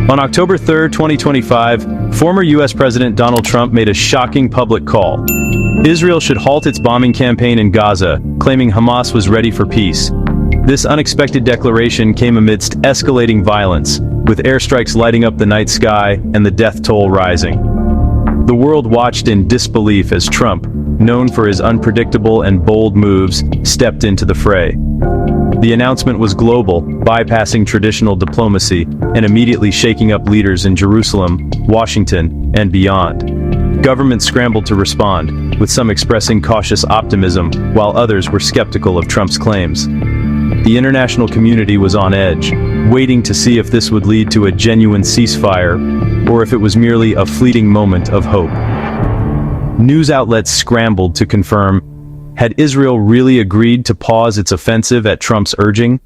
On October 3, 2025, former U.S. President Donald Trump made a shocking public call. Israel should halt its bombing campaign in Gaza, claiming Hamas was ready for peace. This unexpected declaration came amidst escalating violence, with airstrikes lighting up the night sky and the death toll rising. The world watched in disbelief as Trump, known for his unpredictable and bold moves, stepped into the fray. The announcement was global, bypassing traditional diplomacy and immediately shaking up leaders in Jerusalem, Washington, and beyond. Governments scrambled to respond, with some expressing cautious optimism, while others were skeptical of Trump's claims. The international community was on edge, waiting to see if this would lead to a genuine ceasefire, or if it was merely a fleeting moment of hope. News outlets scrambled to confirm, had Israel really agreed to pause its offensive at Trump's urging?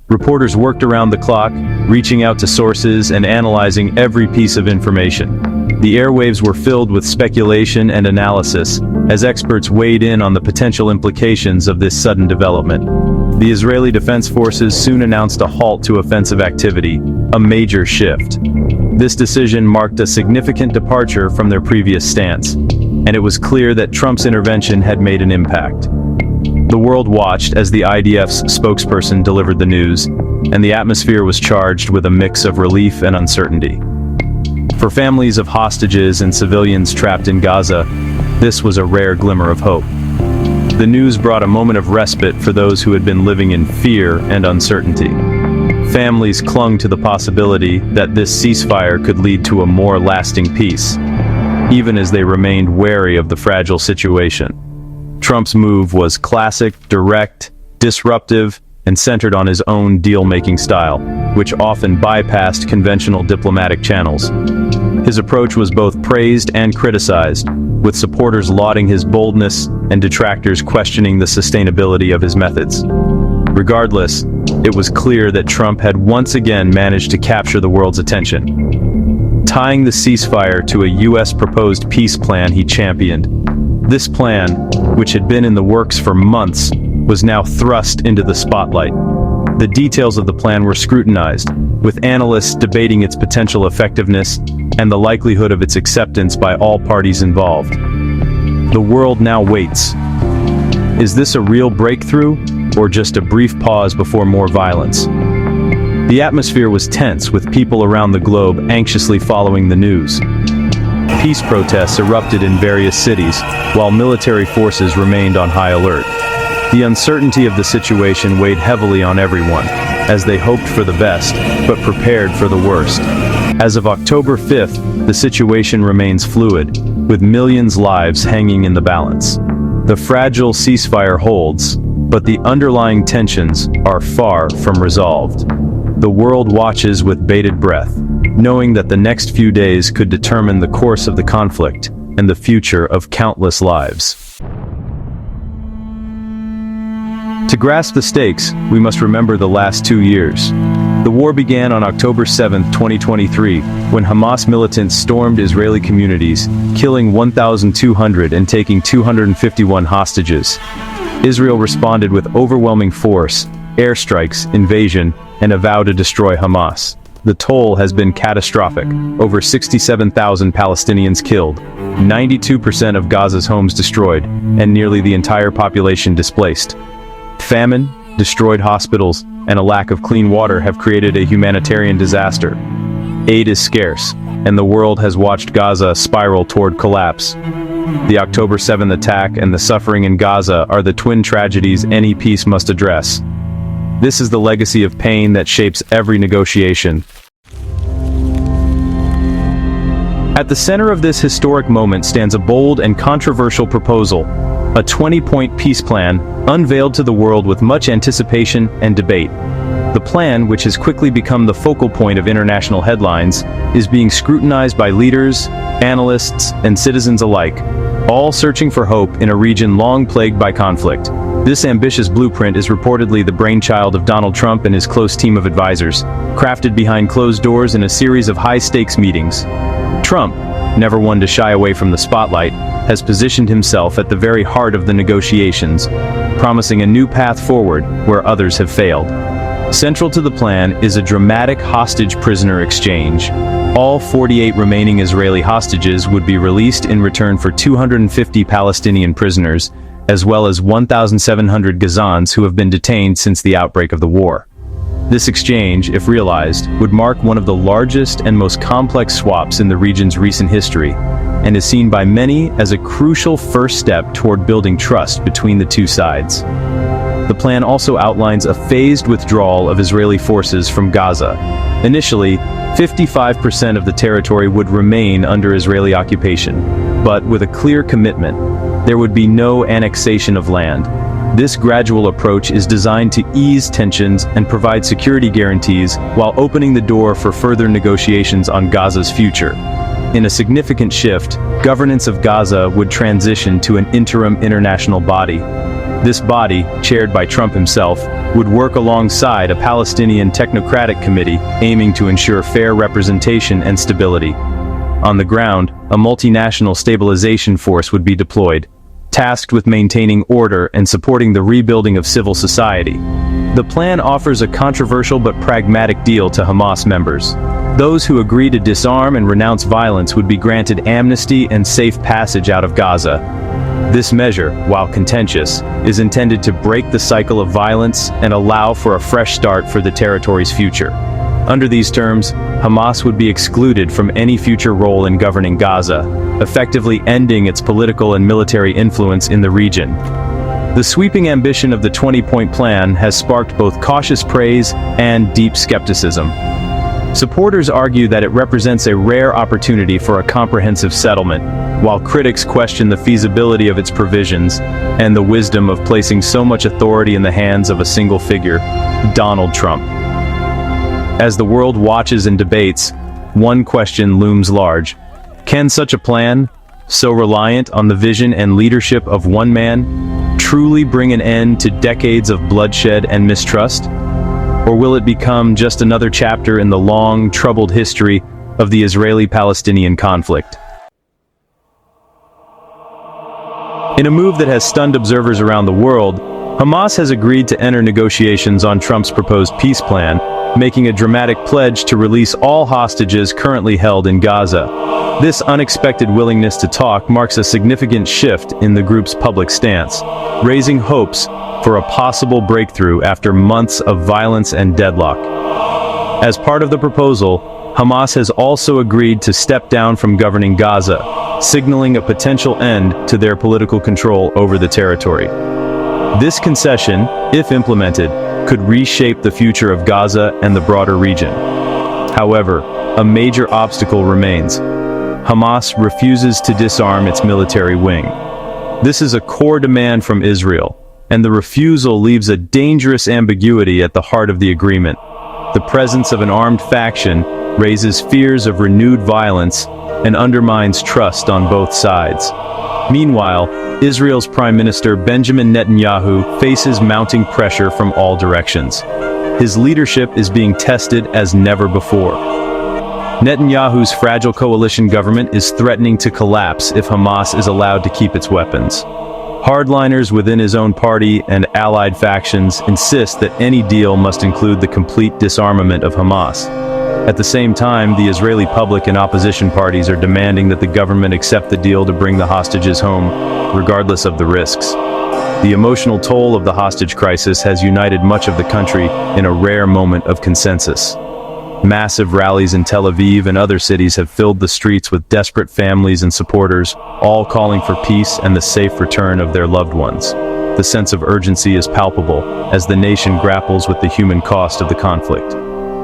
Reporters worked around the clock, reaching out to sources and analyzing every piece of information. The airwaves were filled with speculation and analysis, as experts weighed in on the potential implications of this sudden development. The Israeli Defense Forces soon announced a halt to offensive activity, a major shift. This decision marked a significant departure from their previous stance, and it was clear that Trump's intervention had made an impact. The world watched as the IDF's spokesperson delivered the news, and the atmosphere was charged with a mix of relief and uncertainty. For families of hostages and civilians trapped in Gaza, this was a rare glimmer of hope. The news brought a moment of respite for those who had been living in fear and uncertainty. Families clung to the possibility that this ceasefire could lead to a more lasting peace, even as they remained wary of the fragile situation. Trump's move was classic, direct, disruptive, and centered on his own deal-making style, which often bypassed conventional diplomatic channels. His approach was both praised and criticized, with supporters lauding his boldness and detractors questioning the sustainability of his methods. Regardless, it was clear that Trump had once again managed to capture the world's attention. Tying the ceasefire to a U.S. proposed peace plan he championed. This plan, which had been in the works for months, was now thrust into the spotlight. The details of the plan were scrutinized, with analysts debating its potential effectiveness and the likelihood of its acceptance by all parties involved. The world now waits. Is this a real breakthrough, or just a brief pause before more violence? The atmosphere was tense, with people around the globe anxiously following the news. Peace protests erupted in various cities, while military forces remained on high alert. The uncertainty of the situation weighed heavily on everyone, as they hoped for the best, but prepared for the worst. As of October 5th, the situation remains fluid, with millions' lives hanging in the balance. The fragile ceasefire holds, but the underlying tensions are far from resolved. The world watches with bated breath, knowing that the next few days could determine the course of the conflict and the future of countless lives. To grasp the stakes, we must remember the last 2 years. The war began on October 7, 2023, when Hamas militants stormed Israeli communities, killing 1,200 and taking 251 hostages. Israel responded with overwhelming force, airstrikes, invasion, and a vow to destroy Hamas. The toll has been catastrophic. Over 67,000 Palestinians killed, 92% of Gaza's homes destroyed, and nearly the entire population displaced. Famine, destroyed hospitals, and a lack of clean water have created a humanitarian disaster. Aid is scarce, and the world has watched Gaza spiral toward collapse. The October 7th attack and the suffering in Gaza are the twin tragedies any peace must address. This is the legacy of pain that shapes every negotiation. At the center of this historic moment stands a bold and controversial proposal, a 20-point peace plan, unveiled to the world with much anticipation and debate. The plan, which has quickly become the focal point of international headlines, is being scrutinized by leaders, analysts, and citizens alike, all searching for hope in a region long plagued by conflict. This ambitious blueprint is reportedly the brainchild of Donald Trump and his close team of advisors, crafted behind closed doors in a series of high-stakes meetings. Trump, never one to shy away from the spotlight, has positioned himself at the very heart of the negotiations, promising a new path forward where others have failed. Central to the plan is a dramatic hostage-prisoner exchange. All 48 remaining Israeli hostages would be released in return for 250 Palestinian prisoners, as well as 1,700 Gazans who have been detained since the outbreak of the war. This exchange, if realized, would mark one of the largest and most complex swaps in the region's recent history, and is seen by many as a crucial first step toward building trust between the two sides. The plan also outlines a phased withdrawal of Israeli forces from Gaza. Initially, 55% of the territory would remain under Israeli occupation, but with a clear commitment, there would be no annexation of land. This gradual approach is designed to ease tensions and provide security guarantees while opening the door for further negotiations on Gaza's future. In a significant shift, governance of Gaza would transition to an interim international body. This body, chaired by Trump himself, would work alongside a Palestinian technocratic committee aiming to ensure fair representation and stability. On the ground, a multinational stabilization force would be deployed, tasked with maintaining order and supporting the rebuilding of civil society. The plan offers a controversial but pragmatic deal to Hamas members. Those who agree to disarm and renounce violence would be granted amnesty and safe passage out of Gaza. This measure, while contentious, is intended to break the cycle of violence and allow for a fresh start for the territory's future. Under these terms, Hamas would be excluded from any future role in governing Gaza, effectively ending its political and military influence in the region. The sweeping ambition of the 20-point plan has sparked both cautious praise and deep skepticism. Supporters argue that it represents a rare opportunity for a comprehensive settlement, while critics question the feasibility of its provisions and the wisdom of placing so much authority in the hands of a single figure, Donald Trump. As the world watches and debates, one question looms large. Can such a plan, so reliant on the vision and leadership of one man, truly bring an end to decades of bloodshed and mistrust? Or will it become just another chapter in the long, troubled history of the Israeli-Palestinian conflict? In a move that has stunned observers around the world, Hamas has agreed to enter negotiations on Trump's proposed peace plan, making a dramatic pledge to release all hostages currently held in Gaza. This unexpected willingness to talk marks a significant shift in the group's public stance, raising hopes for a possible breakthrough after months of violence and deadlock. As part of the proposal, Hamas has also agreed to step down from governing Gaza, signaling a potential end to their political control over the territory. This concession, if implemented, could reshape the future of Gaza and the broader region. However, a major obstacle remains. Hamas refuses to disarm its military wing. This is a core demand from Israel, and the refusal leaves a dangerous ambiguity at the heart of the agreement. The presence of an armed faction raises fears of renewed violence and undermines trust on both sides. Meanwhile, Israel's Prime Minister Benjamin Netanyahu faces mounting pressure from all directions. His leadership is being tested as never before. Netanyahu's fragile coalition government is threatening to collapse if Hamas is allowed to keep its weapons. Hardliners within his own party and allied factions insist that any deal must include the complete disarmament of Hamas. At the same time, the Israeli public and opposition parties are demanding that the government accept the deal to bring the hostages home, regardless of the risks. The emotional toll of the hostage crisis has united much of the country in a rare moment of consensus. Massive rallies in Tel Aviv and other cities have filled the streets with desperate families and supporters, all calling for peace and the safe return of their loved ones. The sense of urgency is palpable as the nation grapples with the human cost of the conflict.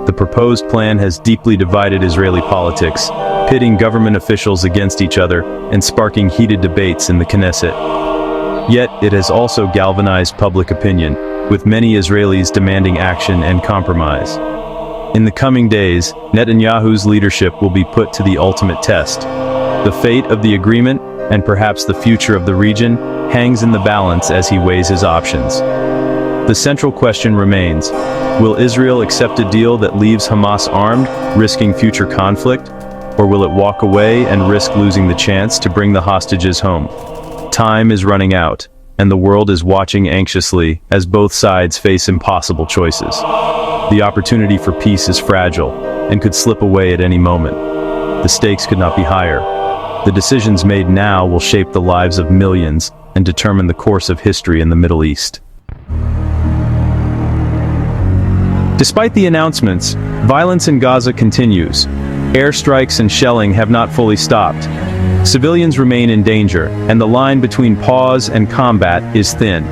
The proposed plan has deeply divided Israeli politics, pitting government officials against each other and sparking heated debates in the Knesset. Yet, it has also galvanized public opinion, with many Israelis demanding action and compromise. In the coming days, Netanyahu's leadership will be put to the ultimate test. The fate of the agreement, and perhaps the future of the region, hangs in the balance as he weighs his options. The central question remains: will Israel accept a deal that leaves Hamas armed, risking future conflict? Or will it walk away and risk losing the chance to bring the hostages home? Time is running out, and the world is watching anxiously as both sides face impossible choices. The opportunity for peace is fragile and could slip away at any moment. The stakes could not be higher. The decisions made now will shape the lives of millions and determine the course of history in the Middle East. Despite the announcements, violence in Gaza continues. Airstrikes and shelling have not fully stopped. Civilians remain in danger, and the line between pause and combat is thin.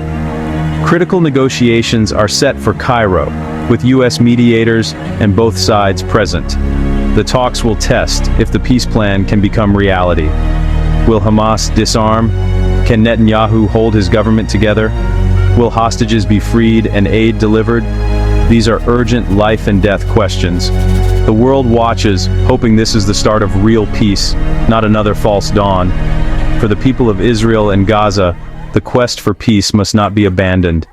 Critical negotiations are set for Cairo, with U.S. mediators and both sides present. The talks will test if the peace plan can become reality. Will Hamas disarm? Can Netanyahu hold his government together? Will hostages be freed and aid delivered? These are urgent life and death questions. The world watches, hoping this is the start of real peace, not another false dawn. For the people of Israel and Gaza, the quest for peace must not be abandoned.